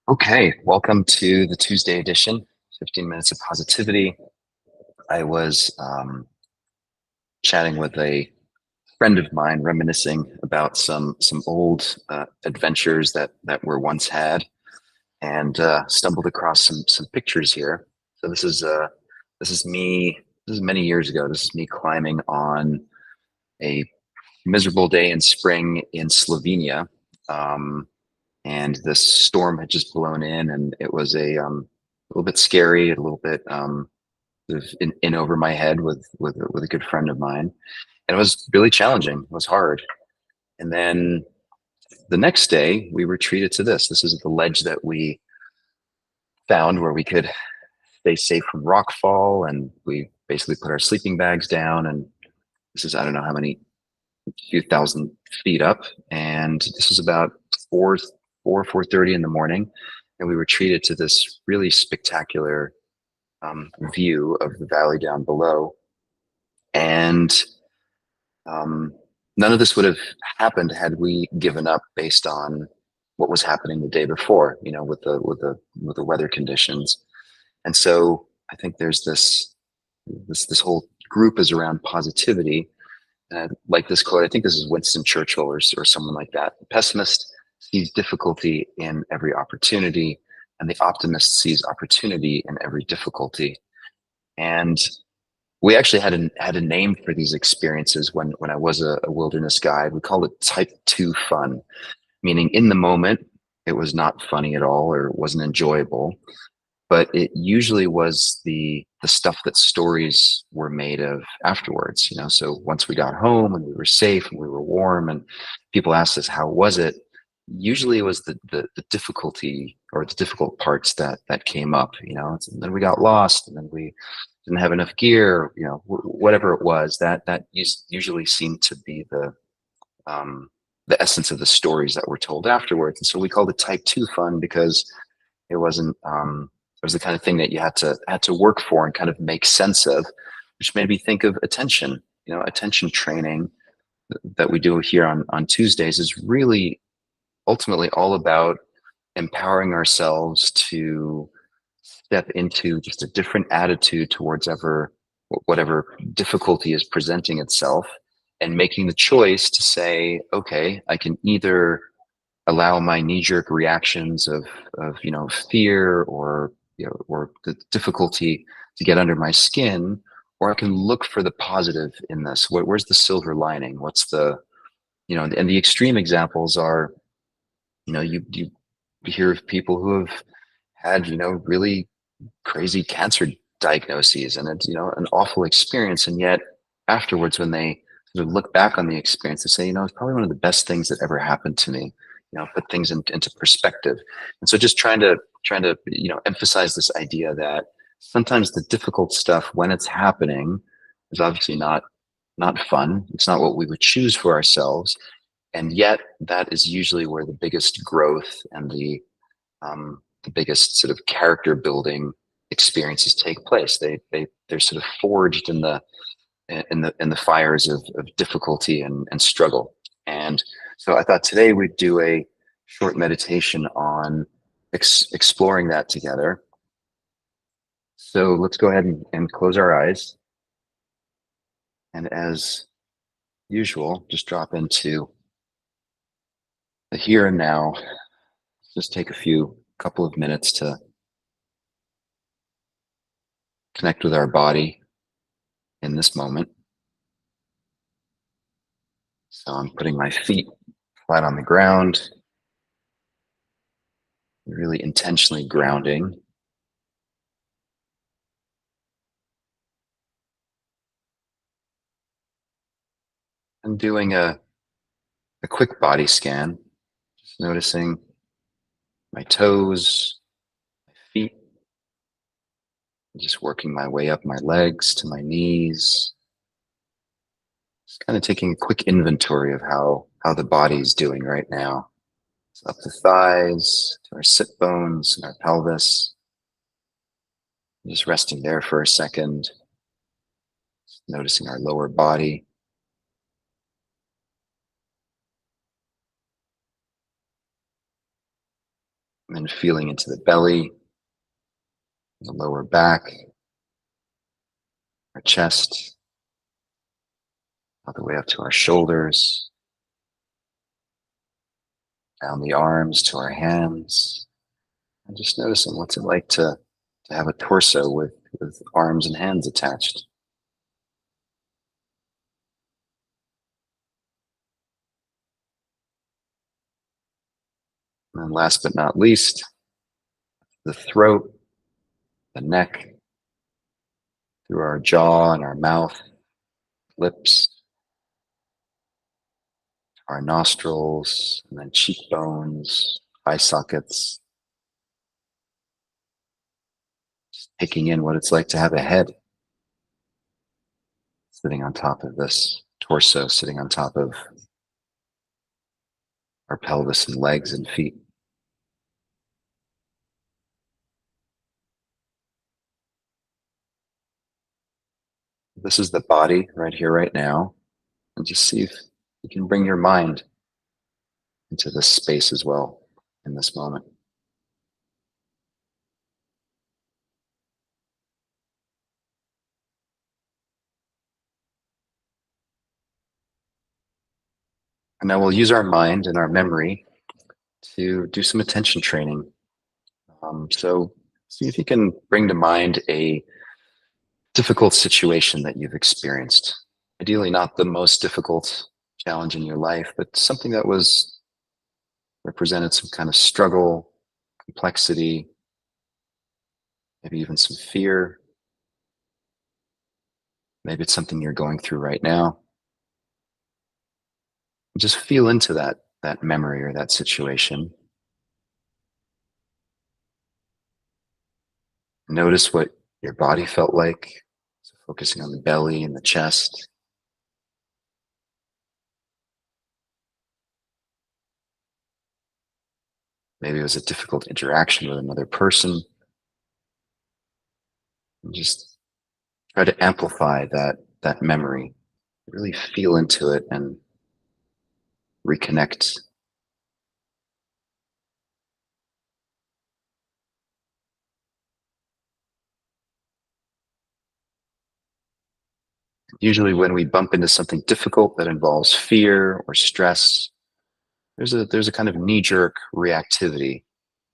Okay, welcome to the Tuesday edition, 15 Minutes of Positivity. I was chatting with a friend of mine, reminiscing about some old adventures that were once had, and stumbled across some pictures here. So this is me. This is many years ago. This is me climbing on a miserable day in spring in Slovenia. Um, and the storm had just blown in, and it was a little bit scary, a little bit sort of in over my head with a good friend of mine, and it was really challenging. It was hard. And then the next day, we were treated to this. This is the ledge that we found where we could stay safe from rock fall, and we basically put our sleeping bags down. And this is I don't know how many few thousand feet up, and this was about 4:30 in the morning, and we were treated to this really spectacular view of the valley down below. And um, none of this would have happened had we given up based on what was happening the day before, with the weather conditions. And so I think there's this whole group is around positivity. And I like this quote. I think this is Winston Churchill or someone like that. The pessimist sees difficulty in every opportunity, and the optimist sees opportunity in every difficulty. And we actually had a name for these experiences when I was a wilderness guide. We called it type 2 fun, meaning in the moment it was not funny at all or it wasn't enjoyable, but it usually was the stuff that stories were made of afterwards. So once we got home and we were safe and we were warm and people asked us how was it, usually it was the difficulty or the difficult parts that came up. And then we got lost, and then we didn't have enough gear, whatever it was, that usually seemed to be the essence of the stories that were told afterwards. And so we called it type 2 fun because it wasn't it was the kind of thing that you had to work for and kind of make sense of, which made me think of attention. Attention training that we do here on Tuesdays is really ultimately all about empowering ourselves to step into just a different attitude towards whatever difficulty is presenting itself, and making the choice to say, okay, I can either allow my knee-jerk reactions of fear or the difficulty to get under my skin, or I can look for the positive in this. Where's the silver lining? What's and the extreme examples are, you hear of people who have had, really crazy cancer diagnoses, and it's, an awful experience. And yet afterwards, when they sort of look back on the experience, they say, it's probably one of the best things that ever happened to me. Put things into perspective. And so just trying to emphasize this idea that sometimes the difficult stuff when it's happening is obviously not fun. It's not what we would choose for ourselves. And yet that is usually where the biggest growth and the biggest sort of character building experiences take place. They're sort of forged in the fires of difficulty and struggle. And so I thought today we'd do a short meditation on exploring that together. So let's go ahead and close our eyes. And as usual, just drop into the here and now. Just take a couple of minutes to connect with our body in this moment. So I'm putting my feet flat on the ground, really intentionally grounding. And doing a quick body scan, just noticing my toes, my feet, just working my way up my legs to my knees. Just kind of taking a quick inventory of how the body's doing right now. So up the thighs, to our sit bones and our pelvis. Just resting there for a second, noticing our lower body. and then feeling into the belly, the lower back, our chest, all the way up to our shoulders, down the arms to our hands, and just noticing what's it like to have a torso with arms and hands attached. And then last but not least, the throat, the neck, through our jaw and our mouth, lips, our nostrils, and then cheekbones, eye sockets, taking in what it's like to have a head sitting on top of this torso, sitting on top of our pelvis and legs and feet. This is the body right here, right now. And just see if you can bring your mind into this space as well in this moment. And now we'll use our mind and our memory to do some attention training. So see if you can bring to mind a difficult situation that you've experienced. Ideally, not the most difficult challenge in your life, but something that was represented some kind of struggle, complexity, maybe even some fear. Maybe it's something you're going through right now. Just feel into that memory or that situation. Notice what your body felt like. So focusing on the belly and the chest. Maybe it was a difficult interaction with another person. And just try to amplify that memory. Really feel into it and reconnect. Usually when we bump into something difficult that involves fear or stress, there's a kind of knee-jerk reactivity.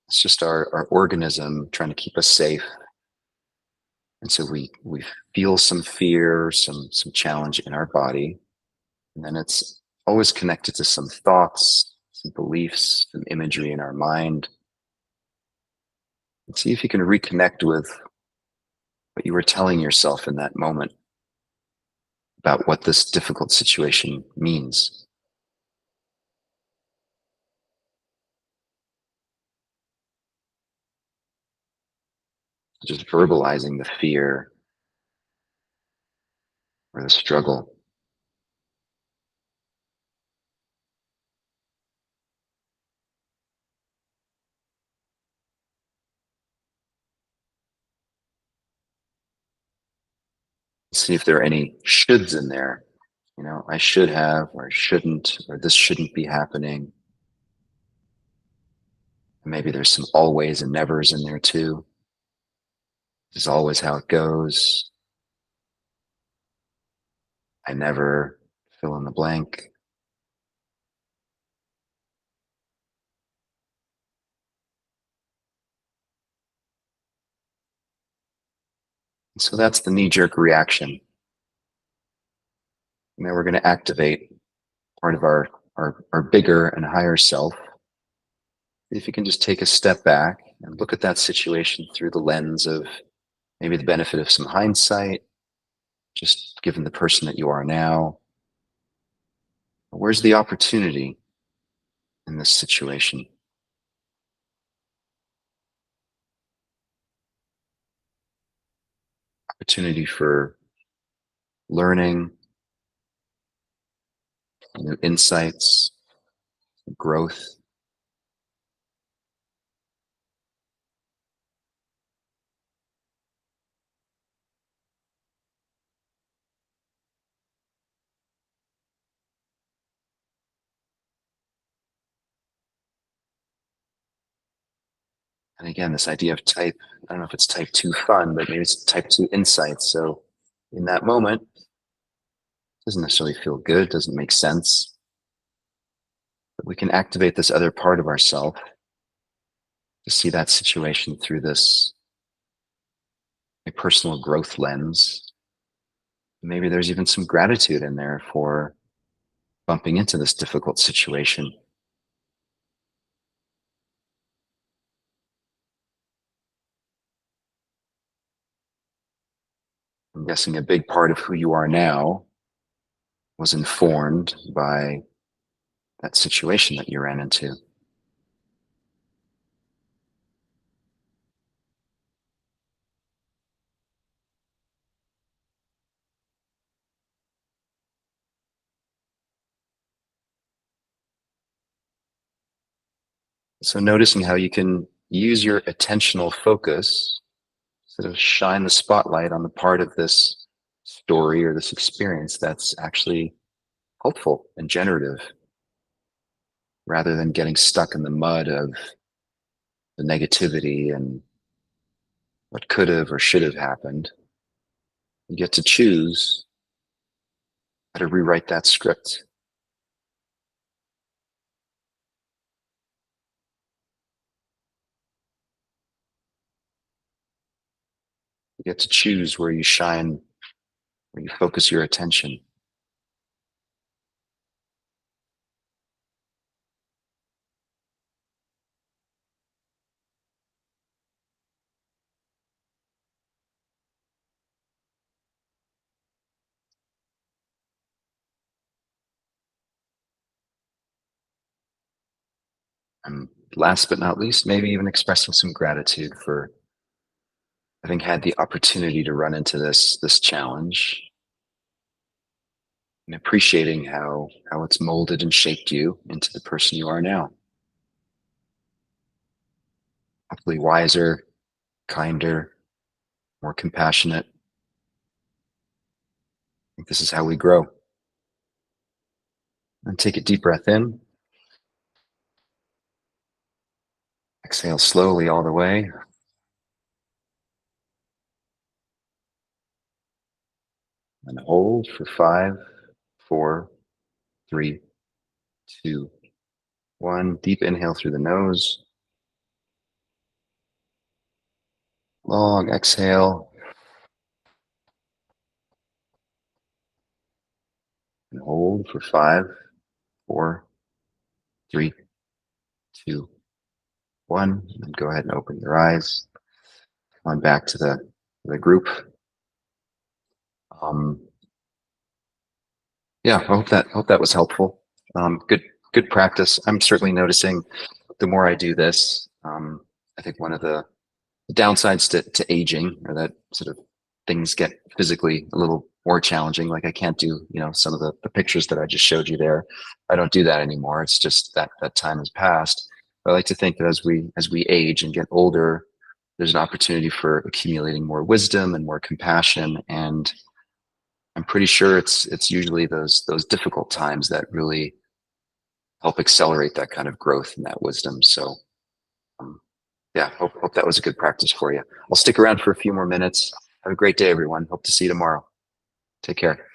It's just our organism trying to keep us safe. And so we feel some fear, some challenge in our body. And then it's always connected to some thoughts, some beliefs, some imagery in our mind. And see if you can reconnect with what you were telling yourself in that moment about what this difficult situation means. Just verbalizing the fear or the struggle. See if there are any shoulds in there. You know, I should have, or I shouldn't, or this shouldn't be happening. Maybe there's some always and nevers in there too. This is always how it goes. I never fill in the blank. So that's the knee-jerk reaction. And then we're going to activate part of our bigger and higher self. If you can just take a step back and look at that situation through the lens of maybe the benefit of some hindsight, just given the person that you are now. Where's the opportunity in this situation? Opportunity for learning, new insights, growth. And again, this idea of type, I don't know if it's type 2 fun, but maybe it's type 2 insight. So in that moment, it doesn't necessarily feel good, doesn't make sense, but we can activate this other part of ourself to see that situation through this a personal growth lens. Maybe there's even some gratitude in there for bumping into this difficult situation. I'm guessing a big part of who you are now was informed by that situation that you ran into. So noticing how you can use your attentional focus sort of shine the spotlight on the part of this story or this experience that's actually helpful and generative rather than getting stuck in the mud of the negativity and what could have or should have happened. You get to choose how to rewrite that script. You get to choose where you shine, where you focus your attention. And last but not least, maybe even expressing some gratitude for having had the opportunity to run into this challenge and appreciating how it's molded and shaped you into the person you are now. Hopefully wiser, kinder, more compassionate. I think this is how we grow. And take a deep breath in. Exhale slowly all the way. And hold for 5, 4, 3, 2, 1. Deep inhale through the nose. Long exhale. And hold for 5, 4, 3, 2, 1. And go ahead and open your eyes. Come on back to the group. Um, yeah, I hope that was helpful. Good practice. I'm certainly noticing the more I do this, I think one of the downsides to aging are that sort of things get physically a little more challenging. Like I can't do, some of the pictures that I just showed you there. I don't do that anymore. It's just that time has passed. But I like to think that as we age and get older, there's an opportunity for accumulating more wisdom and more compassion. And I'm pretty sure it's usually those difficult times that really help accelerate that kind of growth and that wisdom. So um, yeah, hope that was a good practice for you. I'll stick around for a few more minutes. Have a great day, everyone. Hope to see you tomorrow. Take care.